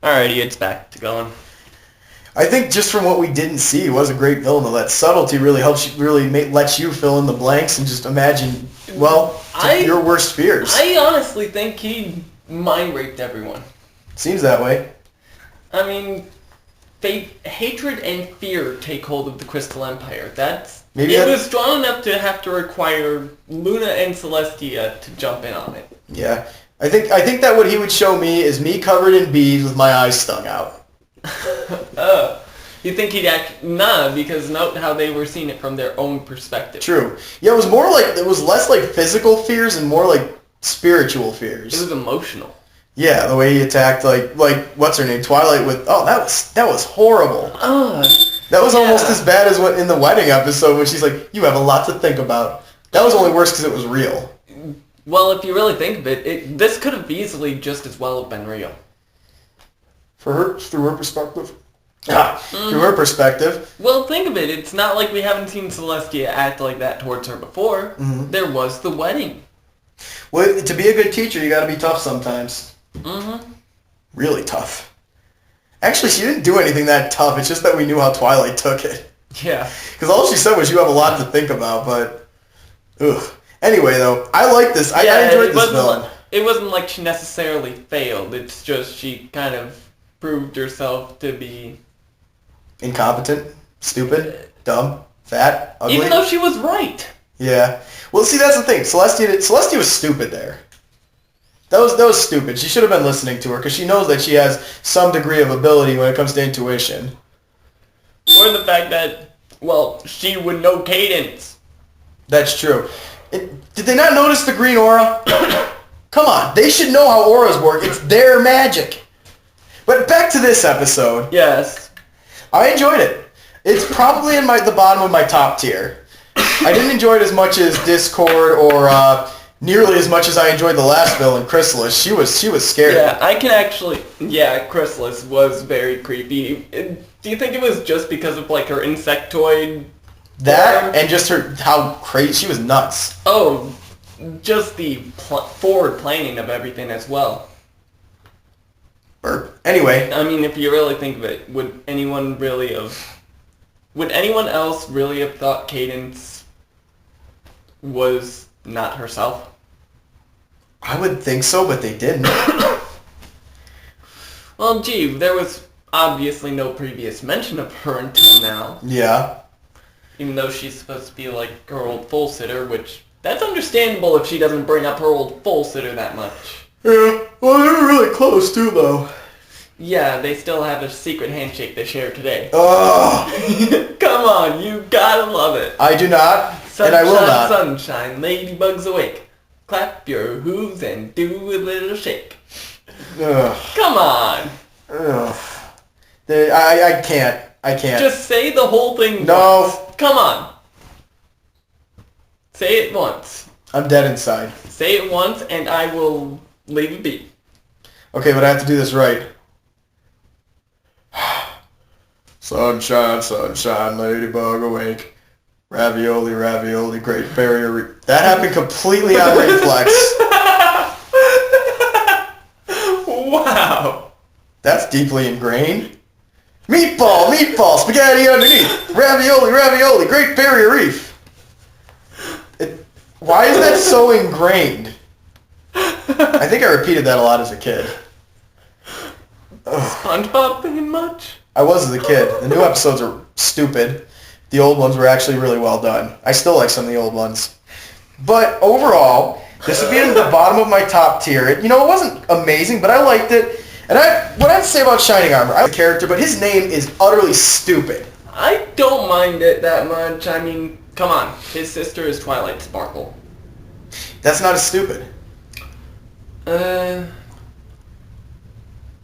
Alrighty, it's back to going. I think just from what we didn't see, he was a great villain. Though that subtlety really helps you, lets you fill in the blanks and just imagine, your worst fears. I honestly think he mind raped everyone. Seems that way. I mean, hatred and fear take hold of the Crystal Empire. It was strong enough to have to require Luna and Celestia to jump in on it. Yeah. I think that what he would show me is me covered in beads with my eyes stung out. You think he'd act... Nah, because note how they were seeing it from their own perspective. True. Yeah, it was less like physical fears and more like spiritual fears. It was emotional. Yeah, the way he attacked like what's her name? Twilight with that was horrible. That was almost as bad as what in the wedding episode when she's like, "You have a lot to think about." That was only worse because it was real. Well, if you really think of it, this could have easily just as well have been real. For her, through her perspective. Through her perspective. Well, think of it. It's not like we haven't seen Celestia act like that towards her before. Mm-hmm. There was the wedding. Well, to be a good teacher, you got to be tough sometimes. Mm-hmm. Really tough. Actually, she didn't do anything that tough. It's just that we knew how Twilight took it. Yeah. Because all she said was, "You have a lot to think about," but... Ugh. Anyway, though, I like this. I enjoyed this villain. It wasn't like she necessarily failed. It's just she kind of proved herself to be... incompetent, stupid, dumb, fat, ugly. Even though she was right. Yeah. Well, see, that's the thing. Celestia was stupid there. That was stupid. She should have been listening to her because she knows that she has some degree of ability when it comes to intuition. Or the fact that, she would know cadence. That's true. Did they not notice the green aura? Come on. They should know how auras work. It's their magic. But back to this episode. Yes. I enjoyed it. It's probably in the bottom of my top tier. I didn't enjoy it as much as Discord or nearly as much as I enjoyed the last villain, Chrysalis. She was scary. Yeah, I can actually... Yeah, Chrysalis was very creepy. Do you think it was just because of, her insectoid... That, and just how crazy... She was nuts. Oh, just the forward planning of everything as well. Anyway. I mean, if you really think of it, would anyone else really have thought Cadence was not herself? I would think so, but they didn't. Well, gee, there was obviously no previous mention of her until now. Yeah. Even though she's supposed to be like her old full sitter, which that's understandable if she doesn't bring up her old full sitter that much. Yeah, well, they were really close too, though. Yeah, they still have a secret handshake they share today. Oh! Come on, you gotta love it. I do not, sunshine, and I will not. Sunshine, ladybugs awake. Clap your hooves and do a little shake. Ugh. Come on. Ugh. I can't. Just say the whole thing No. once. Come on. Say it once. I'm dead inside. Say it once and I will leave it be. Okay, but I have to do this right. Sunshine, sunshine, ladybug awake. Ravioli, ravioli, great barrier reef. That happened completely on reflex. Wow. That's deeply ingrained. Meatball, meatball, spaghetti underneath. Ravioli, ravioli, great barrier reef. Why is that so ingrained? I think I repeated that a lot as a kid. SpongeBob thinking much? I was as a kid. The new episodes are stupid. The old ones were actually really well done. I still like some of the old ones. But overall, this would be in the bottom of my top tier. It wasn't amazing, but I liked it. And what I'd say about Shining Armor, I like the character, but his name is utterly stupid. I don't mind it that much. I mean, come on. His sister is Twilight Sparkle. That's not as stupid.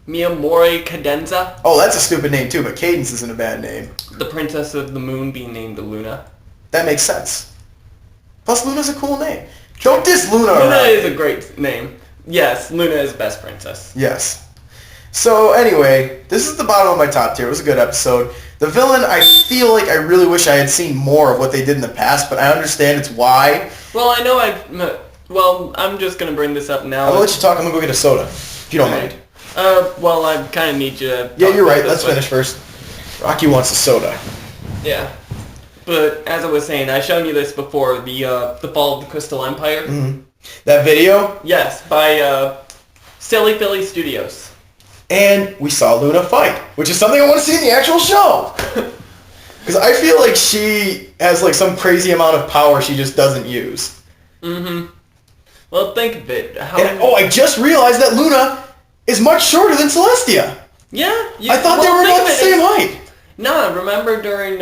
Miyamori Cadenza? Oh, that's a stupid name too, but Cadence isn't a bad name. The Princess of the Moon being named Luna. That makes sense. Plus, Luna's a cool name. Don't diss Luna Luna around. is a great name. Yes, Luna is best princess. Yes. So anyway, this is the bottom of my top tier. It was a good episode. The villain, I feel like I really wish I had seen more of what they did in the past, but I understand it's why. Well, I know I'm just going to bring this up now. I'm going to let you talk. I'm going to go get a soda, if you don't mind. Well, I kind of need you to... Yeah, you're right. Let's finish first. Rocky wants a soda. Yeah. But, as I was saying, I've shown you this before, the Fall of the Crystal Empire. Mm-hmm. That video? Yes, by, Silly Philly Studios. And we saw Luna fight, which is something I want to see in the actual show. Because I feel like she has, like, some crazy amount of power she just doesn't use. Mm-hmm. Well, think of it. I just realized that Luna is much shorter than Celestia. Yeah. I thought they were about the same height. Nah, remember during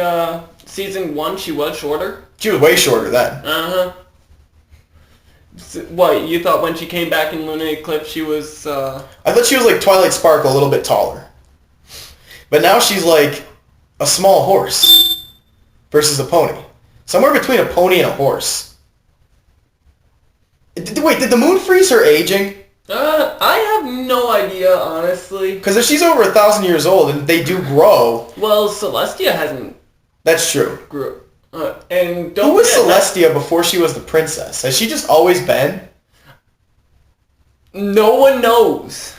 season 1 she was shorter? She was way shorter then. Uh-huh. What, you thought when she came back in Luna Eclipse she was... I thought she was like Twilight Sparkle, a little bit taller. But now she's like a small horse versus a pony. Somewhere between a pony and a horse. Wait, did the moon freeze her aging? I have no idea, honestly. Because if she's over 1,000 years old and they do grow... Well, Celestia hasn't... That's true. And don't Who was forget, Celestia before she was the princess? Has she just always been? No one knows.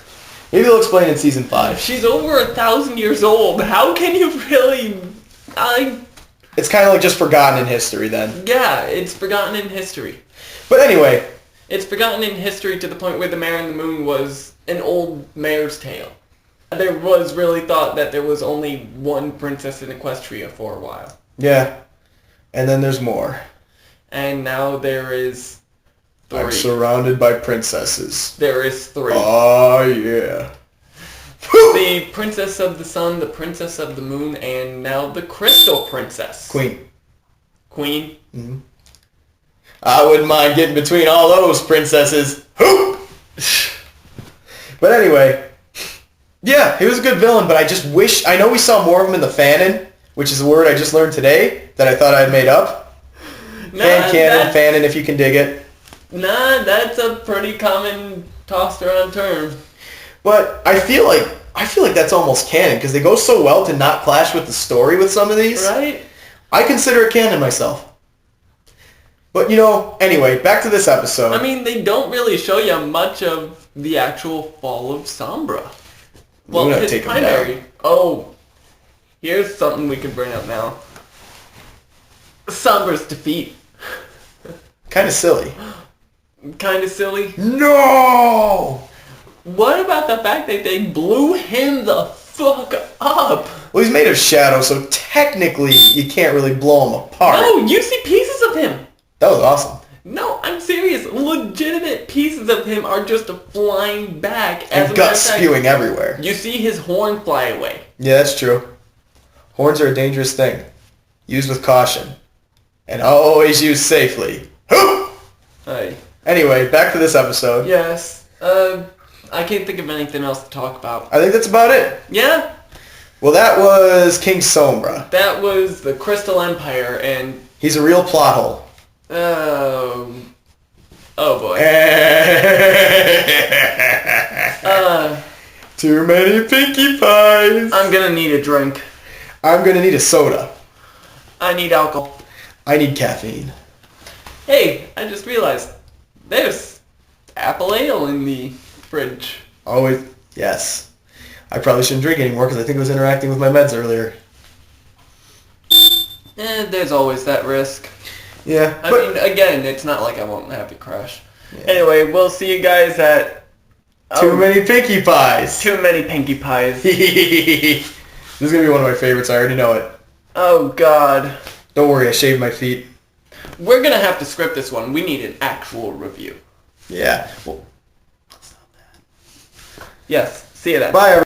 Maybe they'll explain in season 5. If she's over 1,000 years old, how can you really... It's kind of like just forgotten in history then. Yeah, it's forgotten in history. But anyway... It's forgotten in history to the point where the Mare and the Moon was an old mare's tale. There was really thought that there was only one princess in Equestria for a while. Yeah. And then there's more. And now there is 3. I'm surrounded by princesses. There is 3. Oh, yeah. The Princess of the Sun, the Princess of the Moon, and now the Crystal Princess. Queen. Mm-hmm. I wouldn't mind getting between all those princesses. But anyway, yeah, he was a good villain, but I just wish... I know we saw more of him in the fanon, which is a word I just learned today that I thought I had made up. Fanon, if you can dig it. Nah, that's a pretty common tossed around term. But I feel like that's almost canon, because they go so well to not clash with the story with some of these. Right? I consider it canon myself. But, anyway, back to this episode. I mean, they don't really show you much of the actual fall of Sombra. Well, his primary... Oh, here's something we can bring up now. Sombra's defeat. Kind of silly. Kind of silly? No! What about the fact that they blew him the fuck up? Well, he's made of shadow, so technically you can't really blow him apart. No, you see pieces of him. That was awesome. No, I'm serious. Legitimate pieces of him are just flying back. And guts spewing everywhere. You see his horn fly away. Yeah, that's true. Horns are a dangerous thing. Used with caution. And always used safely. Hey. Anyway, back to this episode. Yes. I can't think of anything else to talk about. I think that's about it. Yeah? Well, that was King Sombra. That was the Crystal Empire, and... He's a real plot hole. Oh boy. Too many Pinkie Pies. I'm gonna need a drink. I'm gonna need a soda. I need alcohol. I need caffeine. Hey, I just realized there's apple ale in the fridge. Always, yes. I probably shouldn't drink anymore because I think I was interacting with my meds earlier. There's always that risk. Yeah. I mean, again, it's not like I won't have to crash. Yeah. Anyway, we'll see you guys at... Too many Pinkie Pies. Too many Pinkie Pies. This is going to be one of my favorites. I already know it. Oh, God. Don't worry, I shaved my feet. We're going to have to script this one. We need an actual review. Yeah. Well, that's not bad. Yes. See you then. Bye, everyone.